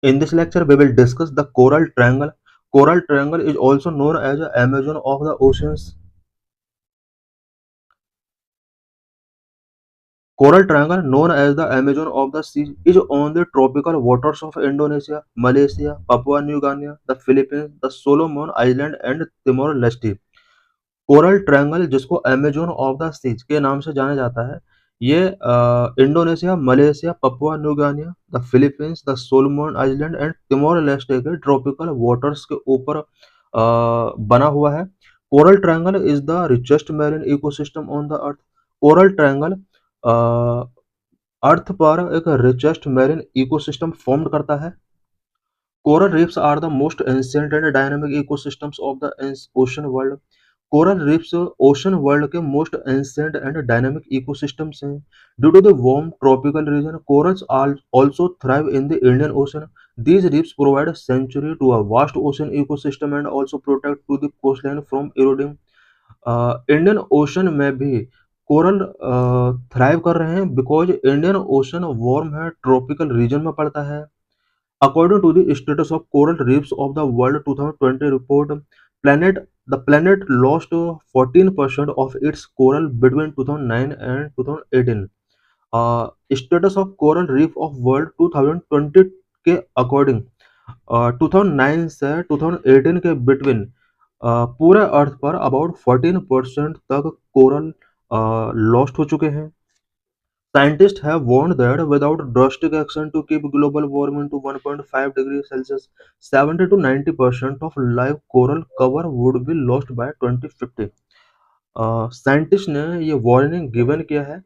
In this lecture, we will discuss the coral triangle. Coral triangle is also known as the Amazon of the oceans. Coral triangle, known as the Amazon of the sea, is on the tropical waters of Indonesia, Malaysia, Papua New Guinea, the Philippines, the Solomon Island and Timor-Leste. Coral triangle, जिसको Amazon of the seas के नाम से जाना जाता है, ये Indonesia, Malaysia, Papua New Guinea, the Philippines, the Solomon Island and Timor Leste के tropical waters के ऊपर बना हुआ है। Coral triangle is the richest marine ecosystem on the earth. Coral triangle earth पर एक रिचेस्ट मैरीन इकोसिस्टम फॉर्म करता है। Coral reefs are the most ancient and dynamic ecosystems of the ocean world. Coral reefs ocean world के most ancient and dynamic ecosystems हैं। Due to the warm tropical region, corals also thrive in the Indian Ocean. These reefs provide sanctuary to a vast ocean ecosystem and also protect to the coastline from eroding. Indian ocean में भी coral thrive कर रहे हैं because Indian ocean warm है, tropical region में पड़ता है। According to the status of coral reefs of the world 2020 report, the planet lost 14% of its coral between 2009 and 2018. Status of coral reef of world 2020 के according 2009 से 2018 के between पूरे अर्थ पर about 14% तक कोरल लॉस्ट हो चुके हैं। Scientists have warned that without drastic action to keep global warming to 1.5 degrees Celsius, 70 to 90% of live coral cover would be lost by 2050. Scientist ने ये वार्निंग गिवन किया है,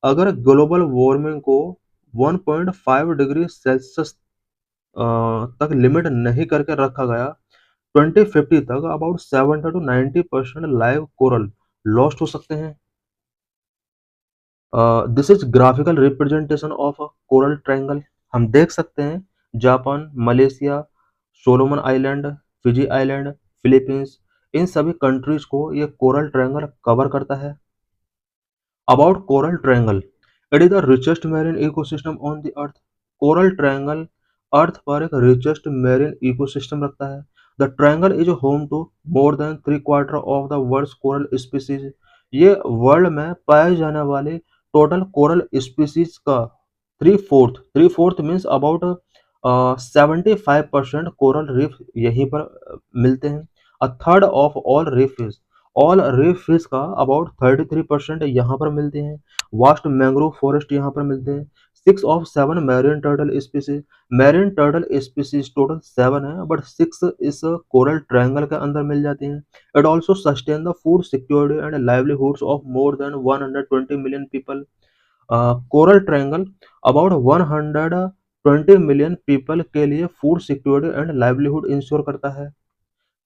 अगर ग्लोबल वार्मिंग को 1.5 डिग्री सेल्सियस तक लिमिट नहीं करके रखा गया, 2050 तक about 70 to 90% live coral lost हो सकते हैं। This is graphical representation of a coral triangle. हम देख सकते हैं Japan, Malaysia, Solomon Island, Fiji Island, Philippines, इन सभी कंट्रीज को ये कोरल ट्रायंगल कवर करता है। About coral triangle, it is the richest marine ecosystem on the earth. Coral triangle earth पर एक रिचेस्ट मैरीन इकोसिस्टम रखता है। The triangle is home to more than 3/4 of the world's coral species. ये world में पाए जाने वाले total coral species का 3/4 मीन्स अबाउट 75% कोरल रीफ यहीं पर मिलते हैं। A third of all reef fish का अबाउट 33% यहाँ पर मिलते हैं। वास्ट मैंग्रोव फॉरेस्ट यहाँ पर मिलते हैं। 6 of 7 marine turtle species, marine turtle species total 7 है, बट 6 इस कोरल ट्रायंगल के अंदर मिल जाती हैं। It also sustain the food security and livelihoods of more than 120 million people. Coral triangle about 120 million people के लिए food security and livelihood ensure करता है।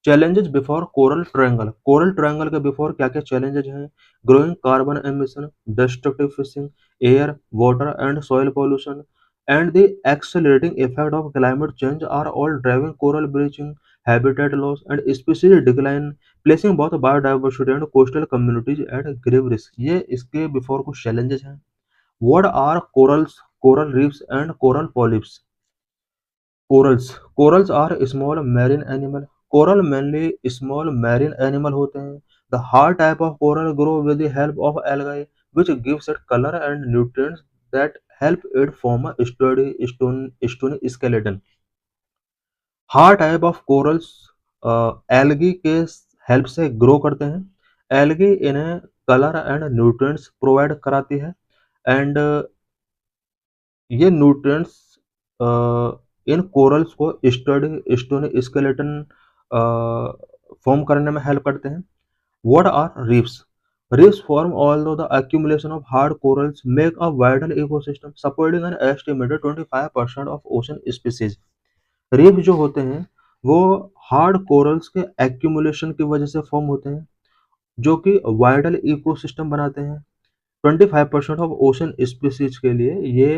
चैलेंजेस बिफोर कोरल ट्रायंगल के बिफोर क्या क्या चैलेंजेस हैं? Growing carbon emission, destructive fishing, air, water and soil pollution and the accelerating effect of climate change are all driving coral bleaching, habitat loss and species decline, placing both biodiversity and coastal communities at grave risk. ये इसके before कुछ challenges हैं। What are corals, coral reefs and coral polyps? Corals are small marine animal. Coral mainly small marine animal होते हैं। The hard type of coral grow with the help of algae which gives it color and nutrients that help it form a sturdy stony skeleton. Hard type of corals algae के help से grow करते हैं। Algae इन्हें colour and nutrients provide कराती है and ये nutrients इन corals को स्टडी स्टोनी स्केलेटन फॉर्म करने में हेल्प करते हैं। What are reefs? Reefs form although the accumulation of hard corals make a vital ecosystem supporting an estimated 25% of ocean species. Reef जो होते हैं वो हार्ड कोरल्स के एक्यूमुलेशन की वजह से फॉर्म होते हैं जो कि वाइडल इकोसिस्टम बनाते हैं। 25% ऑफ ओशन स्पीसीज के लिए ये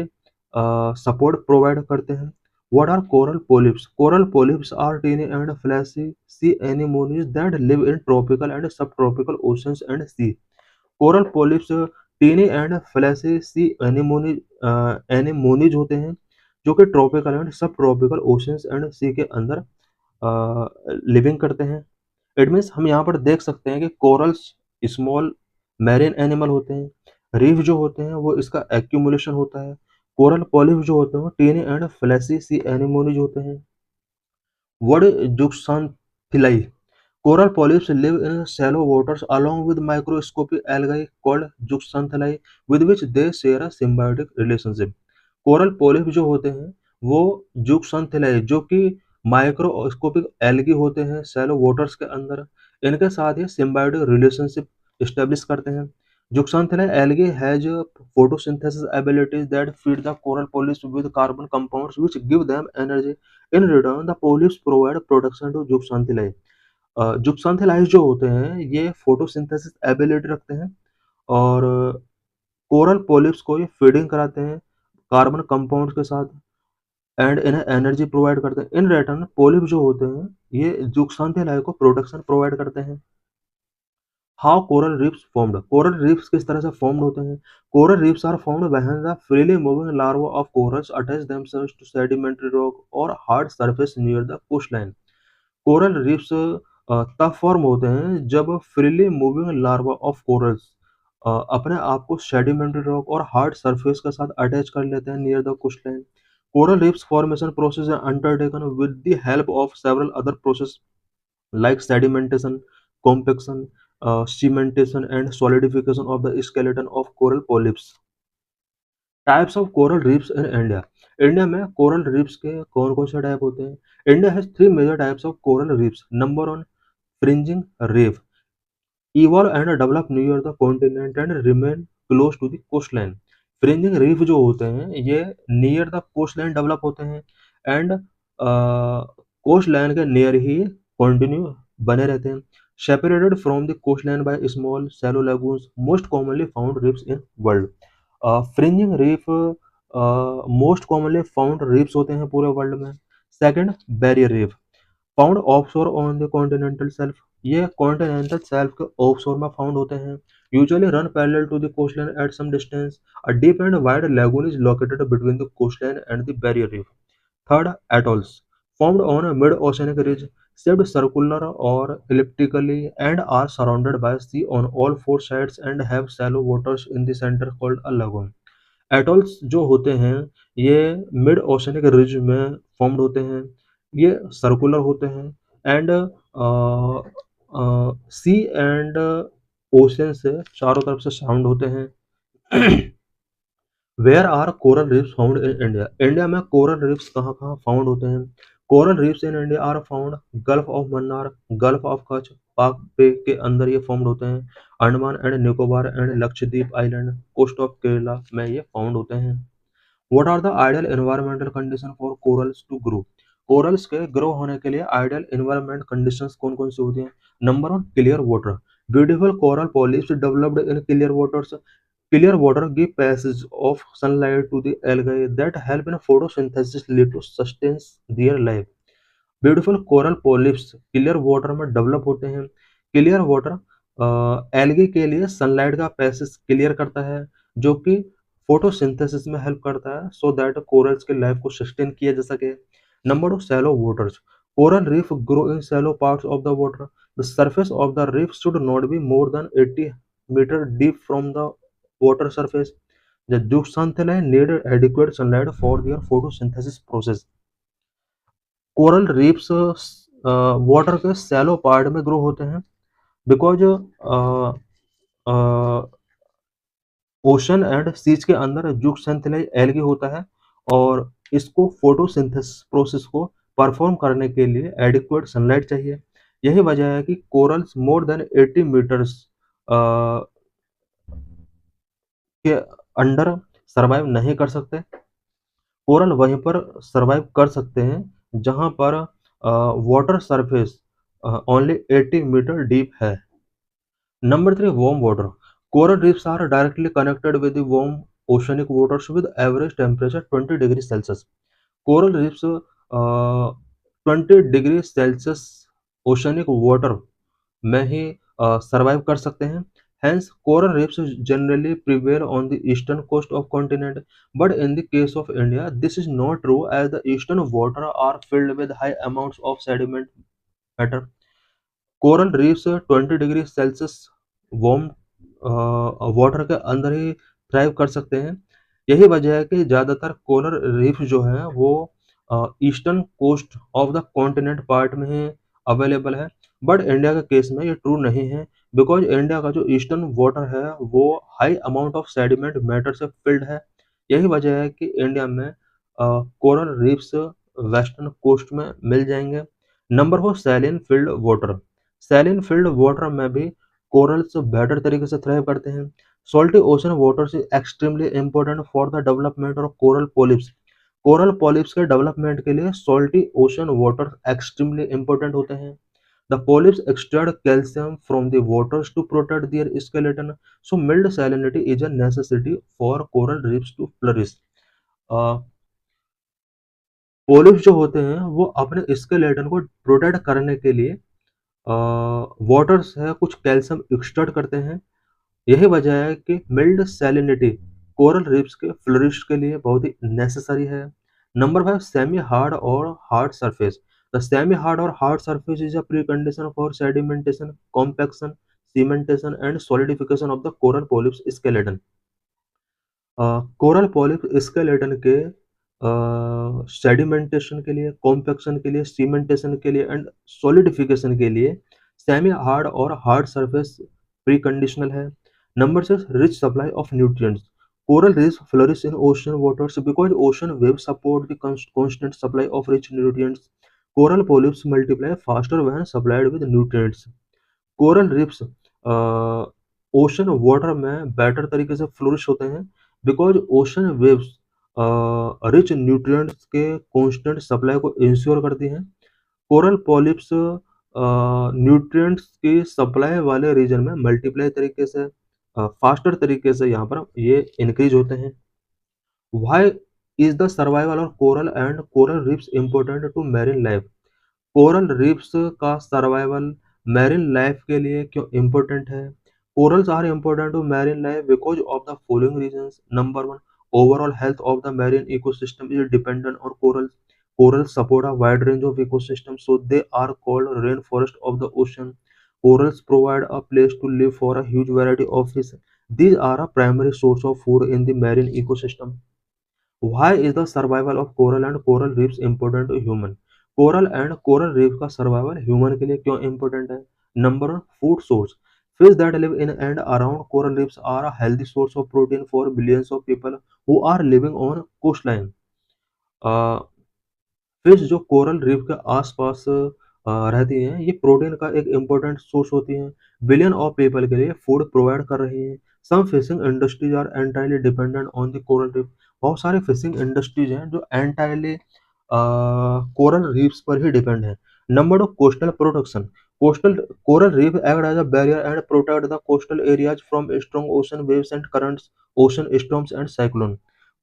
सपोर्ट प्रोवाइड करते हैं। What are coral polyps? Coral polyps are teeny and fleshy sea anemones that live in tropical and subtropical oceans and sea. Coral polyps teeny and fleshy sea anemones होते हैं जो कि tropical and सब tropical oceans and सी के अंदर living करते हैं। It means हम यहाँ पर देख सकते हैं कि कोरल्स स्मॉल मैरीन एनिमल होते हैं। रीफ जो होते हैं वो इसका एक्यूमुलेशन होता है। कोरल पॉलिप जो होते हैं वो tiny and flashy sea anemones होते हैं। Word zooxanthellae, coral polyps live in shallow waters along with microscopic algae called zooxanthellae with which they share a symbiotic relationship. Coral polyp जो होते हैं वो जूक्सनथिलाई जो कि माइक्रोस्कोपिक एल्गी होते हैं शैलो वाटर्स के अंदर, इनके साथ ये सिम्बायोटिक रिलेशनशिप स्टेब्लिश करते हैं। Zooxanthellae algae has photosynthesis abilities that feed the coral polyps with carbon compounds which give them energy. In return, the polyps provide protection to zooxanthellae. जुक्सान्थिलाइज जो होते हैं ये फोटोसिंथेसिस एबिलिटी रखते हैं और कोरल पोलिप्स को ये फीडिंग कराते हैं कार्बन कंपाउंड्स के साथ एंड इन्हें एनर्जी प्रोवाइड करते हैं। इन रिटर्न पोलिप जो होते हैं ये जुक्सान्थिलाई को प्रोटेक्शन प्रोवाइड करते हैं। How coral reefs formed, coral reefs किस तरह से फॉर्म्ड होते हैं? Coral reefs are formed when the freely moving larva of corals attach themselves to sedimentary rock और hard surface near the coastline. Coral reefs तब form होते हैं जब freely moving larva of corals अपने आप को सेडिमेंट्री रॉक और hard surface के साथ अटैच कर लेते हैं near the coastline. Coral reefs formation process है undertaken with the help of several other process like sedimentation, compaction, cementation, and solidification of the skeleton of coral polyps. Types of coral reefs in India, India में coral reefs के कौन कौन से type होते हैं? India has three major types of coral reefs. Number one, fringing reef, evolve and develop near the continent and remain close to the coastline. Fringing reef जो होते हैं ये near the coastline develop होते हैं and coastline के near ही continue बने रहते हैं। Separated from the coastline by small shallow lagoons, most commonly found reefs in world. Fringing reef most commonly found reefs होते हैं पूरे वर्ल्ड में। Second, barrier reef, found offshore on the continental shelf, ये continental shelf के offshore में found होते हैं। Usually run parallel to the coastline at some distance, a deep and wide lagoon is located between the coastline and the barrier reef. Third, atolls, formed on a mid-oceanic ridge, shaped circular or elliptically and are surrounded by sea on all four sides and have shallow waters in the center called a lagoon. Atolls जो होते हैं ये mid oceanic ridge में formed होते हैं, ये circular होते हैं एंड सी एंड ओशन से चारों तरफ से साउंड होते हैं। Where are coral reefs found in India, India में कोरल रीफ्स कहाँ कहाँ फाउंड होते हैं? Coral reefs in India are found gulf of Mannar, gulf of Kutch, Palk bay के अंदर ये फाउंड होते हैं। Andaman and Nicobar and Lakshadweep island, coast of Kerala में ये फाउंड होते हैं। What are the ideal environmental condition for corals to grow, corals के ग्रो होने के लिए आइडियल एनवायरमेंट कंडीशंस कौन कौन सी होती हैं? Number one, clear water, beautiful coral polyps developed in clear waters, clear water give passage of sunlight to the algae that help in photosynthesis lead to sustains their life. Beautiful coral polyps clear water में develop होते हैं। Clear water algae के लिए sunlight का passage clear करता है जो कि फोटोसिंथेसिस में हेल्प करता है सो दैट कोरल्स के लाइफ को सस्टेन किया जा सके। Number two, shallow waters, coral reef grow in shallow parts of the water, the surface of the reef should not be more than 80 metre deep from the water surface. The zooxanthellae need adequate sunlight for their photosynthesis process. Coral reefs water के shallow part में grow होते हैं because ocean and seize के अंदर जूक्सेंथिलाई algae होता है और इसको फोटोसिंथेसिस प्रोसेस को परफॉर्म करने के लिए एडिक्वेट सनलाइट चाहिए। यही वजह है कि कोरल्स मोर देन 80 मीटर्स के अंडर सरवाइव नहीं कर सकते। कोरल वहीं पर सरवाइव कर सकते हैं जहां पर water surface only 80 metre deep है। Number three, warm water, coral reefs are directly connected with the warm oceanic waters with average temperature 20 degree Celsius. Coral reefs 20 degree Celsius oceanic water में ही survive कर सकते हैं। Hence, coral reefs generally prevail on the eastern coast of continent. But in the case of India, this is not true as the eastern water are filled with high amounts of sediment matter. Coral reefs 20 degree Celsius warm water के अंदर ही thrive कर सकते हैं। यही वजह है कि ज़्यादातर कोरल रीफ जो हैं वो eastern coast of the continent part में ही अवेलेबल है। बट इंडिया के केस में ये ट्रू नहीं है, बिकॉज इंडिया का जो ईस्टर्न वाटर है वो high amount of sediment matter से फिल्ड है। यही वजह है कि इंडिया में कोरल रीफ्स वेस्टर्न कोस्ट में मिल जाएंगे। Number 4, saline field water. Saline field water में भी कोरल्स बेटर तरीके से थ्राइव करते हैं। Salty ocean water is extremely important for the development of coral polyps. Coral polyps के डेवलपमेंट के लिए salty ocean water extremely important होते हैं। The polyps extract calcium from the waters to protect their skeleton, so mild salinity is a necessity for coral reefs to flourish. Polyps जो होते हैं वो अपने स्केलेटन को प्रोटेक्ट करने के लिए वाटर्स है कुछ कैल्शियम एक्सट्रैक्ट करते हैं। यही वजह है कि मिल्ड सैलिनिटी कोरल रीफ्स के फ्लोरिश के लिए बहुत ही नेसेसरी है। नंबर 5, सेमी हार्ड और hard surface. The semi hard और hard surface is a precondition for sedimentation, compaction, cementation and solidification of the coral polyps skeleton. Coral polyp skeleton के sedimentation के लिए, कॉम्पैक्शन के लिए, सीमेंटेशन के लिए एंड सॉलिडिफिकेशन के लिए सेमी हार्ड और हार्ड सरफेस प्री कंडीशनल है। Number 6, rich supply of nutrients. Coral reefs flourish in ocean waters because ocean waves support the constant supply of rich nutrients. Coral polyps multiply faster when supplied with nutrients. Coral riffs ocean water में better तरीके से flourish होते हैं because ocean waves rich nutrients के constant supply को ensure करती हैं। Coral polyps nutrients की सप्लाई वाले रीजन में मल्टीप्लाई तरीके से फास्टर तरीके से यहाँ पर ये इंक्रीज होते हैं। Why is the survival of coral and coral reefs important to marine life. Coral reefs का सर्वाइवल मैरिन लाइफ के लिए क्यों इम्पोर्टेंट है? Corals are important to marine life because of the following reasons. Number 1, overall health of the marine ecosystem is dependent on corals. Corals support a wide range of ecosystems, so they are called rainforest of the ocean. Corals provide a place to live for a huge variety of fish. These are a primary source of food in the marine ecosystem. Why is the survival of coral and coral reefs important to human? Coral and coral reef का survival human के लिए क्यों important है? Number 1, food source. Fish that live in and around coral reefs are a healthy source of protein for billions of people who are living on coastline. Fish जो coral reef के आसपास रहती हैं ये प्रोटीन का एक important source होती हैं। बिलियन ऑफ पीपल के लिए फूड प्रोवाइड कर रही हैं। Some fishing industries are entirely dependent on the coral reef. बहुत सारे फिशिंग इंडस्ट्रीज हैं जो एंटायरली कोरल रीफ्स पर ही डिपेंड है। Number 2, coastal protection. Coastal coral reef act as a barrier and protect the coastal areas from strong ocean waves and currents, ocean storms and cyclone.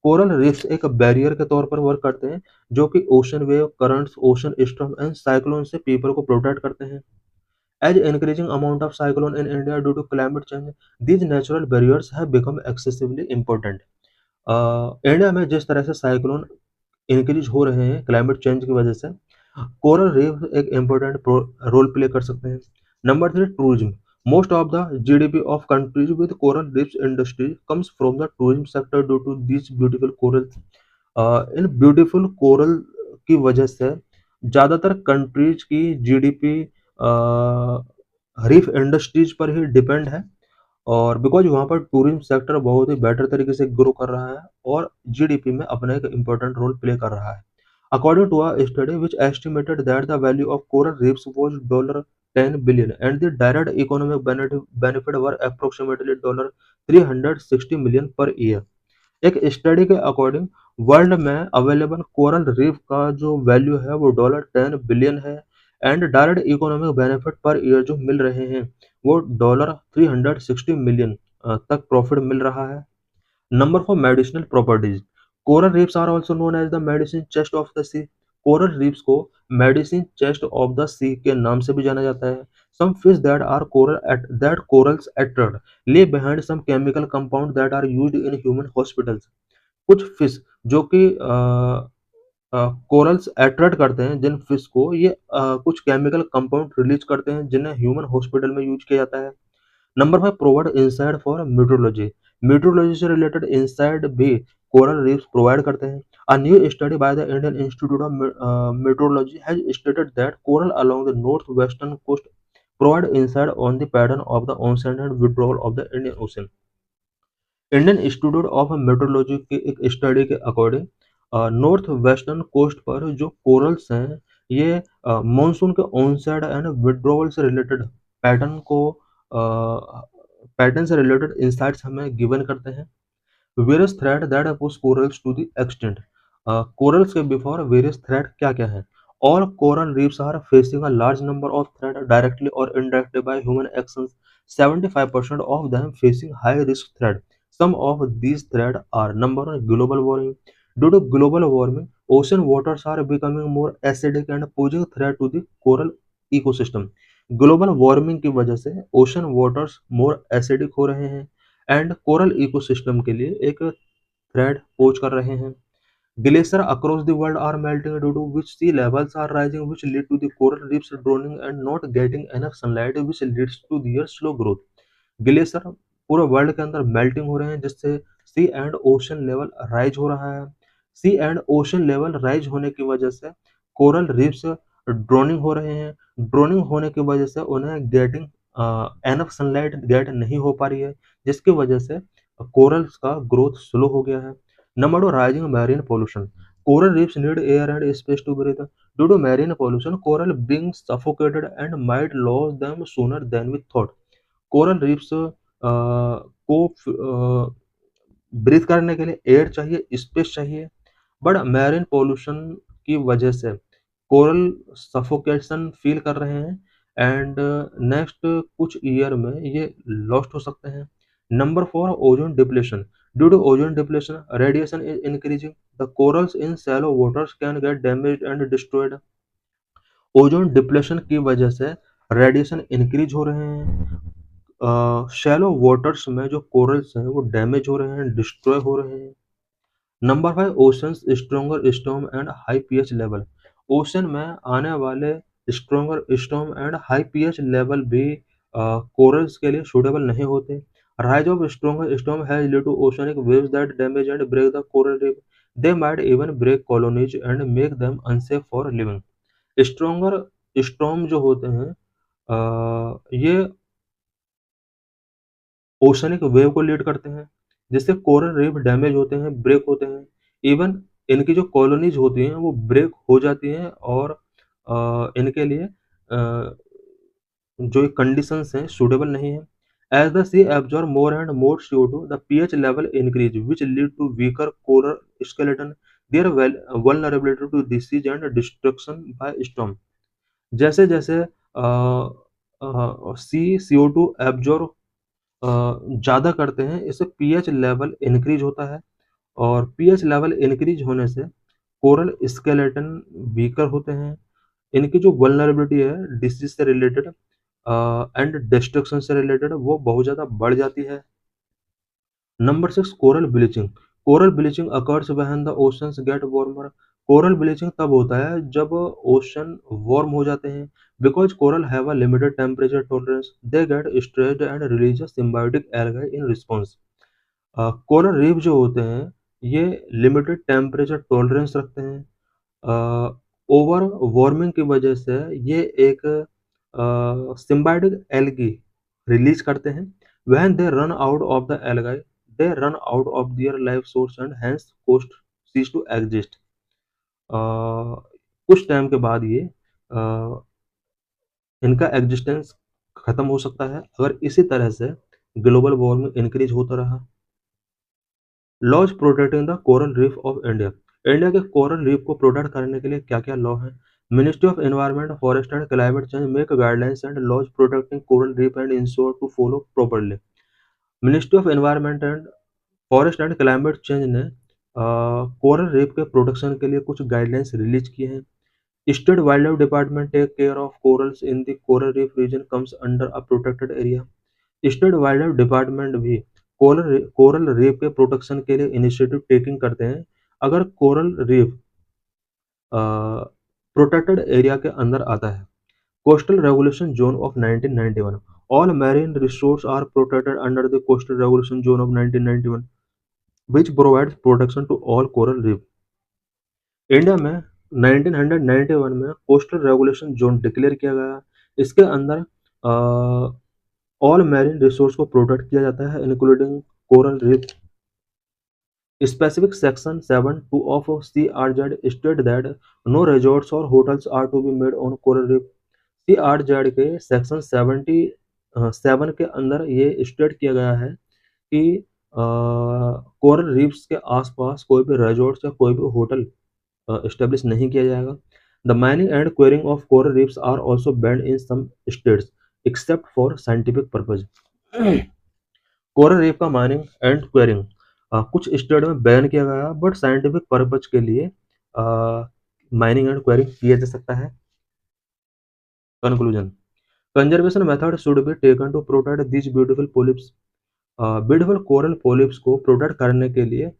Coral reefs एक barrier के तौर पर work करते हैं जो कि ocean wave, currents, ocean storm and cyclone से people को प्रोटेक्ट करते हैं। As increasing amount of cyclone in India due to climate change, these natural barriers have become excessively important. India में जिस तरह से साइक्लोन इंक्रीज हो रहे हैं क्लाइमेट चेंज की वजह से, कोरल रीफ एक इम्पोर्टेंट रोल प्ले कर सकते हैं। Number 3, tourism. Most of the GDP of countries with coral reefs industry comes from the tourism sector due to this beautiful coral. इन ब्यूटीफुल कोरल की वजह से ज़्यादातर कंट्रीज की जीडीपी रीफ इंडस्ट्रीज पर ही डिपेंड है और बिकॉज वहाँ पर टूरिज्म सेक्टर बहुत ही बेटर तरीके से ग्रो कर रहा है और जीडीपी में अपना एक इम्पोर्टेंट रोल प्ले कर रहा है। According to a study which estimated that the value of coral reefs was $10 billion and the direct economic benefit were approximately $360 million per year. एक स्टडी के अकॉर्डिंग वर्ल्ड में available coral reef का जो value है वो $10 billion है and direct economic benefit per year जो मिल रहे हैं वो $360 मिलियन तक प्रॉफिट मिल रहा है। Number 4, medicinal properties. Coral reefs are also known as the medicine chest of the sea. Coral reefs को medicine chest of the sea के नाम से भी जाना जाता है। Some fish that corals attract leave behind some chemical compound that are used in human hospitals। कुछ fish जो कि कोरल्स अट्रैक्ट करते हैं जिन फिश को, ये कुछ केमिकल कंपाउंड रिलीज करते हैं जिन्हें ह्यूमन हॉस्पिटल में यूज किया जाता है। Number 5, provide insight for meteorology. Meteorology से रिलेटेड इंसाइट भी कोरल रीफ्स प्रोवाइड करते हैं। A new study by the Indian institute of metrology has stated that coral along the north western coast provide insight on the pattern of the onset and withdrawal of the Indian ocean. Indian institute of metrology की एक study के according north western coast पर जो corals हैं, ये monsoon के onset and withdrawal से related pattern को पैटर्न से रिलेटेड इंसाइट्स हमें गिवन करते हैं। Various threat that push corals to the extent. Corals के बिफोर वेरियस थ्रेड क्या क्या है? All coral reefs are facing a large number of threat directly और indirectly by human actions. 75% of them facing high risk threat. Some of these threats are number one, global warming. Due to global warming, ocean waters are becoming more acidic and posing threat to the coral ecosystem. Global warming की वजह से ocean waters more acidic हो रहे हैं and coral ecosystem के लिए एक threat pose कर रहे हैं। Glaciers across the world are melting due to which sea levels are rising, which lead to the coral reefs drowning and not getting enough sunlight, which leads to their slow growth। Glacier पूरे world के अंदर melting हो रहे हैं जिससे सी and ocean level rise हो रहा है। सी एंड ओशन लेवल राइज होने की वजह से कोरल रीफ्स ड्रोनिंग हो रहे हैं। ड्रोनिंग होने की वजह से उन्हें गेटिंग एनफ सनलाइट गेट नहीं हो पा रही है, जिसकी वजह से कोरल्स का ग्रोथ स्लो हो गया है। Number 2, rising marine pollution. Coral reefs need air and space to breathe. Due to marine pollution coral being suffocated and might lose them sooner than we thought। Coral reefs को breathe करने के लिए air चाहिए, space चाहिए, but marine pollution की वजह से coral suffocation feel कर रहे हैं एंड नेक्स्ट कुछ ईयर में ये लॉस्ट हो सकते हैं। Number 4, ozone depletion. Due to ozone depletion radiation is increasing. The corals in shallow waters can get damaged and destroyed. Ozone depletion की वजह से रेडिएशन इंक्रीज हो रहे हैं। शैलो वाटर्स में जो कोरल्स हैं वो डैमेज हो रहे हैं, डिस्ट्रॉय हो रहे हैं। Number 5, oceans stronger storm and high pH level. Ocean में आने वाले stronger storm and high pH level भी कोरल्स के लिए सूटेबल नहीं होते। Rise of stronger storm has lead to oceanic waves that damage and break the coral reef. They might even break colonies and make them unsafe for living. Stronger storm जो होते हैं ये oceanic wave को lead करते हैं जिससे coral reef damage होते हैं, ब्रेक होते हैं। इवन इनकी जो कॉलोनीज होती हैं वो ब्रेक हो जाती हैं और इनके लिए जो कंडीशंस हैं सूटेबल नहीं है। As the sea absorb more and more CO2 the pH level increase which lead to weaker coral skeleton their vulnerability to disease and destruction by storm. जैसे जैसे CO2 एब्जॉर्ब ज़्यादा करते हैं, इससे पीएच लेवल इंक्रीज होता है और pH level increase होने से कोरल स्केलेटन वीकर होते हैं। इनकी जो वल्नरेबिलिटी है डिसीज से रिलेटेड एंड डिस्ट्रक्शन से रिलेटेड वो बहुत ज़्यादा बढ़ जाती है। Number 6, coral bleaching. Coral bleaching occurs when the oceans get warmer. Coral bleaching तब होता है जब ओशन वार्म हो जाते हैं। Because coral have a limited temperature tolerance they get stressed and release a symbiotic algae in response. Coral reef जो होते हैं ये लिमिटेड टेम्परेचर टॉलरेंस रखते हैं। ओवर वार्मिंग की वजह से ये एक सिम्बायोटिक एल्गी रिलीज करते हैं। When they run out of the algae they run out of their life source and hence coast cease to exist। कुछ टाइम के बाद ये इनका एग्जिस्टेंस खत्म हो सकता है अगर इसी तरह से ग्लोबल वार्मिंग इंक्रीज होता रहा। Laws protecting the coral reef of India. India के कोरल रीफ को प्रोटेक्ट करने के लिए क्या क्या लॉ है? Ministry of environment forest and climate change make guidelines and laws protecting coral reef and ensure to follow properly. Ministry of environment and forest and climate change ने coral reef के protection के लिए कुछ guidelines release किए हैं। State wild life department take care of corals in the coral reef region comes under a protected area. State wild life department भी coral reef के protection के लिए इनिशिएटिव टेकिंग करते हैं। अगर कोरल रीफ प्रोटेक्टेड एरिया के अंदर आता है। Coastal regulation zone of 1991, all marine resource are protected under the coastal regulation zone of 1991 which provides protection to all coral reef। India में 1991 में कोस्टल रेगुलेशन जोन डिक्लेयर किया गया। इसके अंदर ऑल मैरीन रिसोर्स को प्रोटेक्ट किया जाता है including coral reef. Specific section 7(2) of CRZ state that no resorts or hotels are to be made on coral reef। CRZ के सेक्शन 77 के अंदर ये स्टेट किया गया है कि कोरल रीफ्स के आसपास कोई भी रिजॉर्ट्स या कोई भी होटल एस्टेब्लिश नहीं किया जाएगा। The mining and quarrying of coral reefs are also banned in some states except for scientific purpose. Coral reef का माइनिंग एंड क्वेरिंग कुछ स्टेट में बैन किया गया बट साइंटिफिक पर्पज के लिए माइनिंग एंड क्वेरिंग किया जा सकता है। Conclusion, conservation method should be taken to protect these beautiful polyps. Beautiful coral polyps को प्रोटेक्ट करने के लिए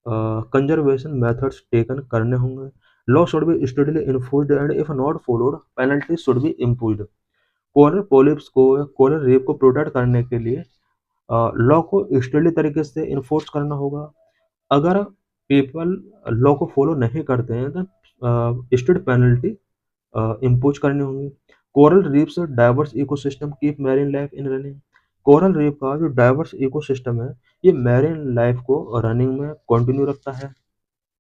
कंजर्वेशन मेथड्स टेकन करने होंगे। Law should be strictly enforced and if not followed penalty should be imposed. Coral polyps को coral reef को protect करने के लिए लॉ को स्ट्रिक्टली तरीके से इन्फोर्स करना होगा। अगर पीपल लॉ को फॉलो नहीं करते हैं तो स्ट्रिक्ट पेनल्टी इम्पोज करनी होंगी। Coral reefs diverse ecosystem keep marine life in running. Coral reef का जो डाइवर्स इकोसिस्टम है ये मैरीन लाइफ को रनिंग में कंटिन्यू रखता है।